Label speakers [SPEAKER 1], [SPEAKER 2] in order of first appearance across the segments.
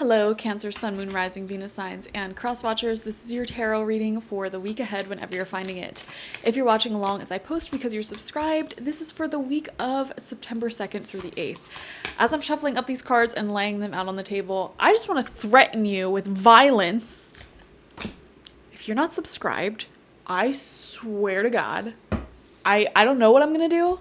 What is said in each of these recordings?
[SPEAKER 1] Hello, Cancer, Sun, Moon, Rising, Venus signs, and cross watchers. This is your tarot reading for the week ahead whenever you're finding it. If you're watching along as I post because you're subscribed, this is for the week of September 2nd through the 8th. As I'm shuffling up these cards and laying them out on the table, I just want to threaten you with violence. If you're not subscribed, I swear to God, I don't know what I'm going to do.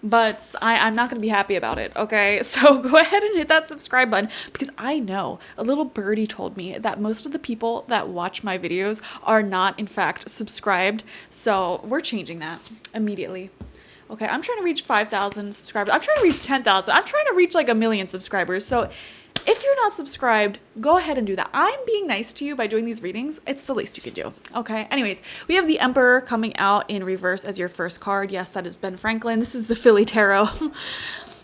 [SPEAKER 1] But I'm not going to be happy about it, okay? So go ahead and hit that subscribe button because I know a little birdie told me that most of the people that watch my videos are not, in fact, subscribed. So we're changing that immediately. Okay, I'm trying to reach 5,000 subscribers. I'm trying to reach 10,000. I'm trying to reach like 1 million subscribers. So if you're not subscribed, go ahead and do that. I'm being nice to you by doing these readings. It's the least you can do. Okay. Anyways, we have the Emperor coming out in reverse as your first card. Yes, that is Ben Franklin. This is the Philly Tarot.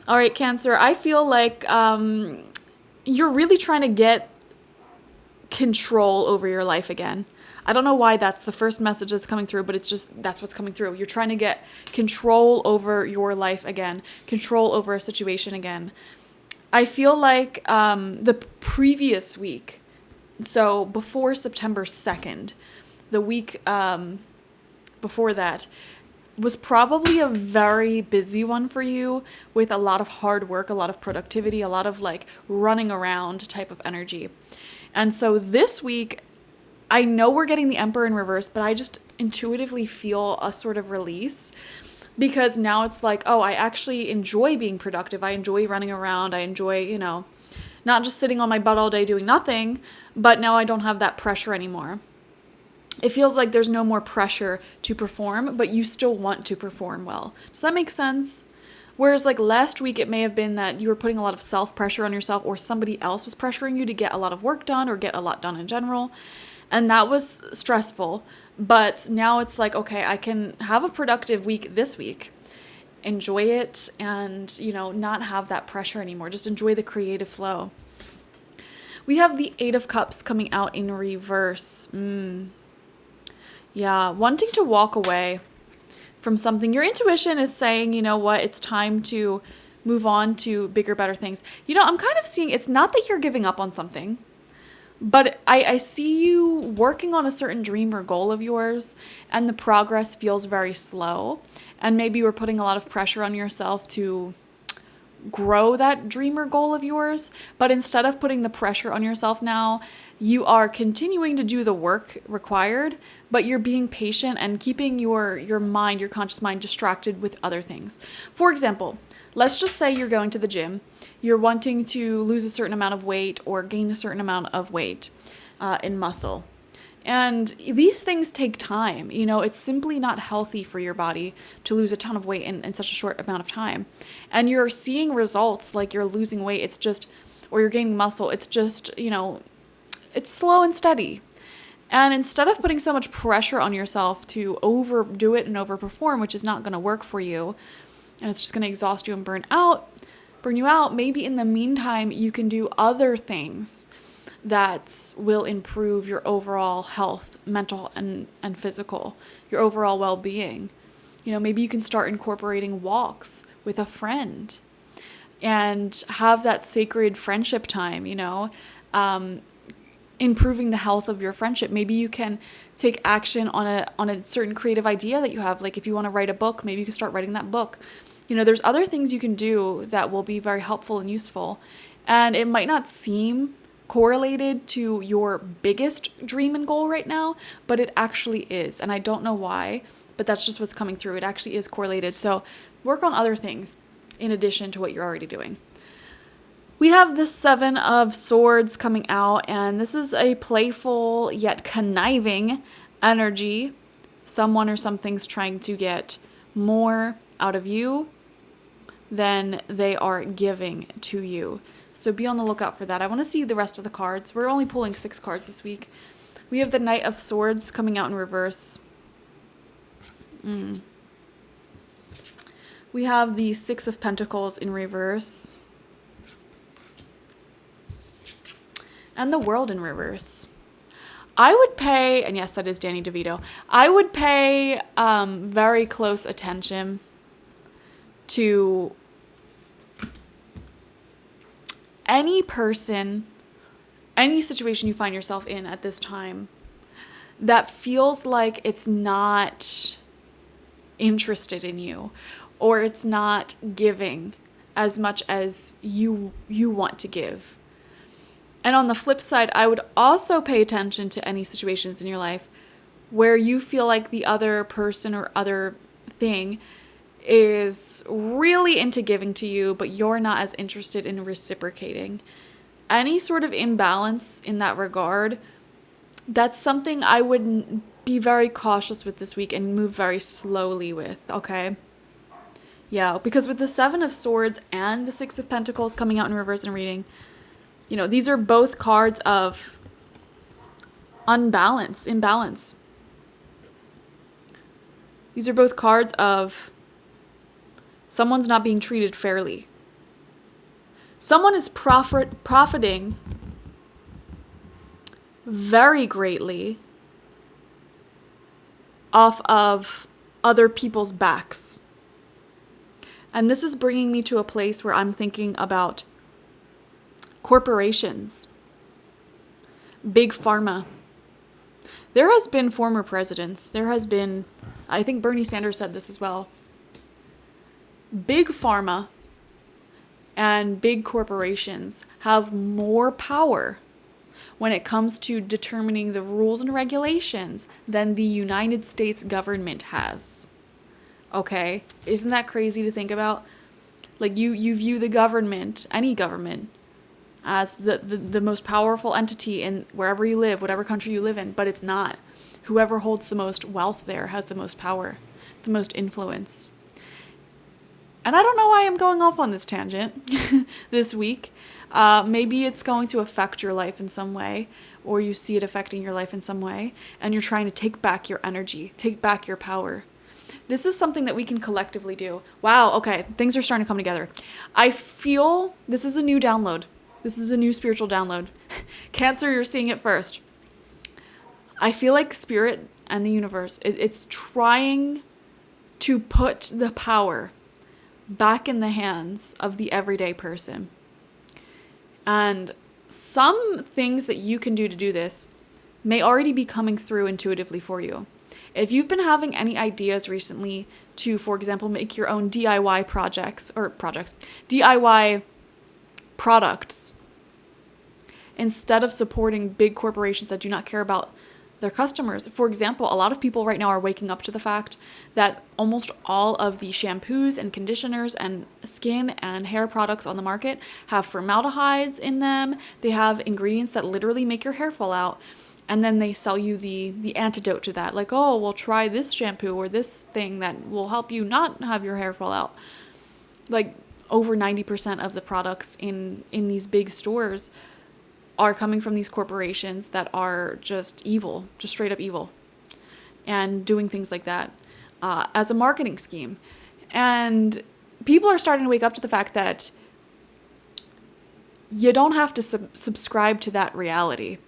[SPEAKER 1] All right, Cancer. I feel like you're really trying to get control over your life again. I don't know why that's the first message that's coming through, but it's just that's what's coming through. You're trying to get control over your life again, control over a situation again. I feel like the previous week, so before September 2nd, the week before that, was probably a very busy one for you with a lot of hard work, a lot of productivity, a lot of like running around type of energy. And so this week, I know we're getting the Emperor in reverse, but I just intuitively feel a sort of release. Because now it's like, oh, I actually enjoy being productive. I enjoy running around. I enjoy, not just sitting on my butt all day doing nothing, but now I don't have that pressure anymore. It feels like there's no more pressure to perform, but you still want to perform well. Does that make sense? Whereas like last week, it may have been that you were putting a lot of self-pressure on yourself or somebody else was pressuring you to get a lot of work done or get a lot done in general. And that was stressful. But now it's like, okay, I can have a productive week this week, enjoy it, and, not have that pressure anymore. Just enjoy the creative flow. We have the Eight of Cups coming out in reverse. Yeah, wanting to walk away from something. Your intuition is saying, you know what, it's time to move on to bigger, better things. I'm kind of seeing it's not that you're giving up on something. But I see you working on a certain dream or goal of yours, and the progress feels very slow. And maybe you were putting a lot of pressure on yourself to grow that dream or goal of yours. But instead of putting the pressure on yourself now, you are continuing to do the work required, but you're being patient and keeping your mind, your conscious mind, distracted with other things. For example, let's just say you're going to the gym. You're wanting to lose a certain amount of weight or gain a certain amount of weight in muscle. And these things take time. It's simply not healthy for your body to lose a ton of weight in such a short amount of time. And you're seeing results like you're losing weight. Or you're gaining muscle. It's just, it's slow and steady. And instead of putting so much pressure on yourself to overdo it and overperform, which is not going to work for you, and it's just going to exhaust you and burn you out, maybe in the meantime, you can do other things that will improve your overall health, mental and physical, your overall well-being. Maybe you can start incorporating walks with a friend and have that sacred friendship time, improving the health of your friendship. Maybe you can take action on a certain creative idea that you have. Like if you want to write a book, maybe you can start writing that book. There's other things you can do that will be very helpful and useful. And it might not seem correlated to your biggest dream and goal right now, but it actually is. And I don't know why, but that's just what's coming through. It actually is correlated. So work on other things in addition to what you're already doing. We have the Seven of Swords coming out, and this is a playful yet conniving energy. Someone or something's trying to get more out of you than they are giving to you. So be on the lookout for that. I want to see the rest of the cards. We're only pulling 6 cards this week. We have the Knight of Swords coming out in reverse. We have the Six of Pentacles in reverse. And the World in reverse. I would pay, and yes, that is Danny DeVito. I would pay very close attention to any person any situation you find yourself in at this time that feels like it's not interested in you, or it's not giving as much as you want to give. And on the flip side, I would also pay attention to any situations in your life where you feel like the other person or other thing is really into giving to you, but you're not as interested in reciprocating. Any sort of imbalance in that regard, that's something I would be very cautious with this week and move very slowly with, okay? Yeah, because with the Seven of Swords and the Six of Pentacles coming out in reverse in a reading, you know, these are both cards of imbalance. These are both cards of someone's not being treated fairly. Someone is profiting very greatly off of other people's backs. And this is bringing me to a place where I'm thinking about corporations, big pharma. There has been former presidents. There has been, I think Bernie Sanders said this as well. Big pharma and big corporations have more power when it comes to determining the rules and regulations than the United States government has. Okay? Isn't that crazy to think about? Like you view the government, any government, as the most powerful entity in wherever you live, whatever country you live in, but it's not. Whoever holds the most wealth there has the most power, the most influence. And I don't know why I'm going off on this tangent this week. Maybe it's going to affect your life in some way, or you see it affecting your life in some way, and you're trying to take back your energy, take back your power. This is something that we can collectively do. Wow, okay, things are starting to come together. I feel this is a new download. This is a new spiritual download. Cancer, you're seeing it first. I feel like spirit and the universe, it's trying to put the power back in the hands of the everyday person. And some things that you can do to do this may already be coming through intuitively for you. If you've been having any ideas recently to, for example, make your own DIY DIY products, instead of supporting big corporations that do not care about their customers. For example, a lot of people right now are waking up to the fact that almost all of the shampoos and conditioners and skin and hair products on the market have formaldehydes in them. They have ingredients that literally make your hair fall out. And then they sell you the antidote to that. Like, oh, well, try this shampoo or this thing that will help you not have your hair fall out. Like, over 90% of the products in these big stores are coming from these corporations that are just evil, just straight up evil, and doing things like that as a marketing scheme. And people are starting to wake up to the fact that you don't have to subscribe to that reality.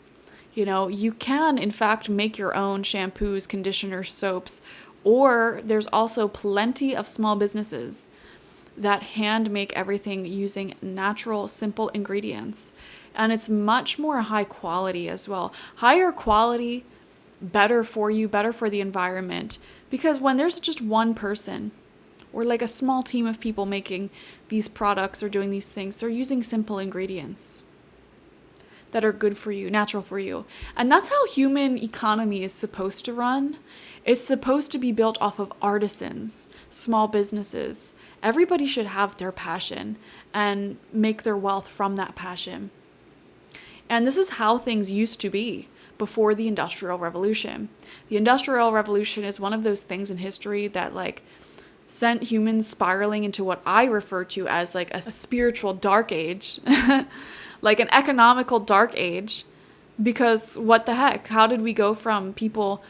[SPEAKER 1] You know, you can, in fact, make your own shampoos, conditioners, soaps, or there's also plenty of small businesses that hand make everything using natural, simple ingredients. And it's much more high quality as well. Higher quality, better for you, better for the environment. Because when there's just one person or like a small team of people making these products or doing these things, they're using simple ingredients that are good for you, natural for you. And that's how human economy is supposed to run. It's supposed to be built off of artisans, small businesses. Everybody should have their passion and make their wealth from that passion. And this is how things used to be before the Industrial Revolution. The Industrial Revolution is one of those things in history that like sent humans spiraling into what I refer to as like a spiritual dark age, like an economical dark age. Because what the heck? How did we go from people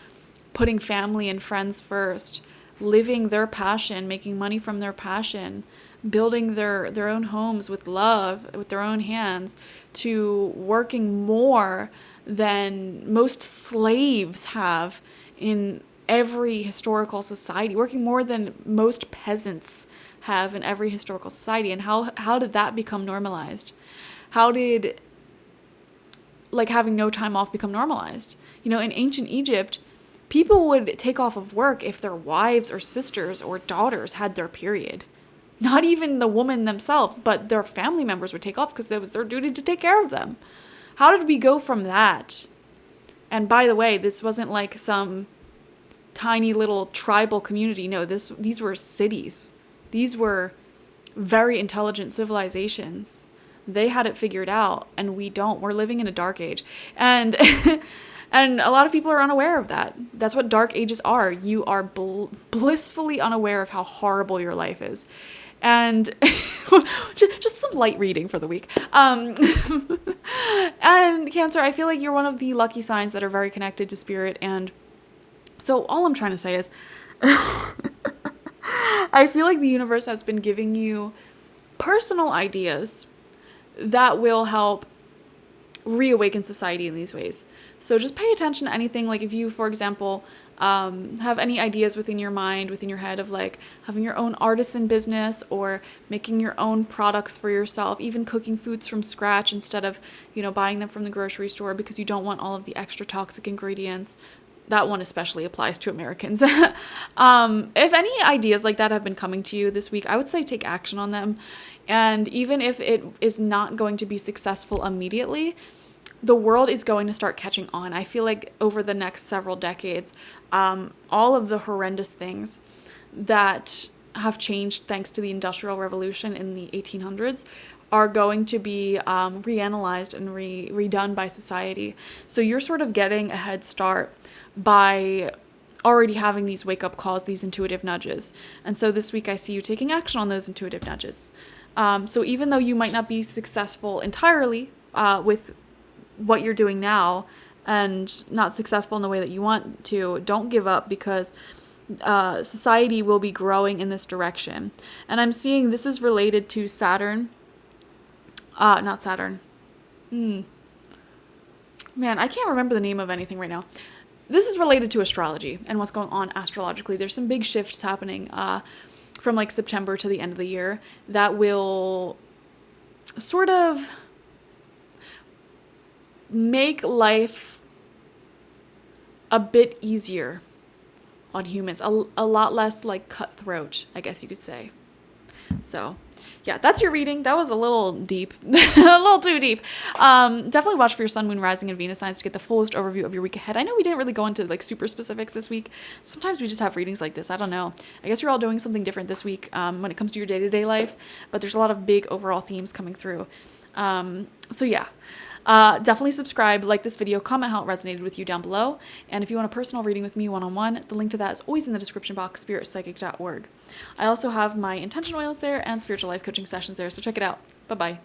[SPEAKER 1] putting family and friends first, living their passion, making money from their passion, building their own homes with love, with their own hands, to working more than most slaves have in every historical society, working more than most peasants have in every historical society? And how did that become normalized? How did like having no time off become normalized. You know, in ancient Egypt, people would take off of work if their wives or sisters or daughters had their period. Not even the woman themselves, but their family members would take off because it was their duty to take care of them. How did we go from that? And by the way, this wasn't like some tiny little tribal community. No, these were cities. These were very intelligent civilizations. They had it figured out, and we don't. We're living in a dark age. And and a lot of people are unaware of that. That's what dark ages are. You are blissfully unaware of how horrible your life is. And just some light reading for the week. And Cancer, I feel like you're one of the lucky signs that are very connected to spirit. And so all I'm trying to say is I feel like the universe has been giving you personal ideas that will help reawaken society in these ways. So just pay attention to anything. Like if you, for example, have any ideas within your mind, within your head of like having your own artisan business or making your own products for yourself, even cooking foods from scratch instead of, you know, buying them from the grocery store because you don't want all of the extra toxic ingredients. That one especially applies to Americans. If any ideas like that have been coming to you this week, I would say take action on them. And even if it is not going to be successful immediately, the world is going to start catching on. I feel like over the next several decades, all of the horrendous things that have changed thanks to the Industrial Revolution in the 1800s are going to be reanalyzed and redone by society. So you're sort of getting a head start by already having these wake-up calls, these intuitive nudges. And so this week I see you taking action on those intuitive nudges. So even though you might not be successful entirely with what you're doing now and not successful in the way that you want to, don't give up because society will be growing in this direction. And I'm seeing this is related to Saturn. Not Saturn. Man, I can't remember the name of anything right now. This is related to astrology and what's going on astrologically. There's some big shifts happening from like September to the end of the year that will sort of make life a bit easier on humans, a lot less like cutthroat, I guess you could say. So yeah, that's your reading. That was a little deep, a little too deep. Definitely watch for your sun, moon, rising, and Venus signs to get the fullest overview of your week ahead. I know we didn't really go into like super specifics this week. Sometimes we just have readings like this. I don't know. I guess you're all doing something different this week when it comes to your day-to-day life, but there's a lot of big overall themes coming through. So yeah. Definitely subscribe, like this video, comment how it resonated with you down below. And if you want a personal reading with me one-on-one, the link to that is always in the description box, spiritpsychic.org. I also have my intention oils there and spiritual life coaching sessions there, so check it out. Bye-bye.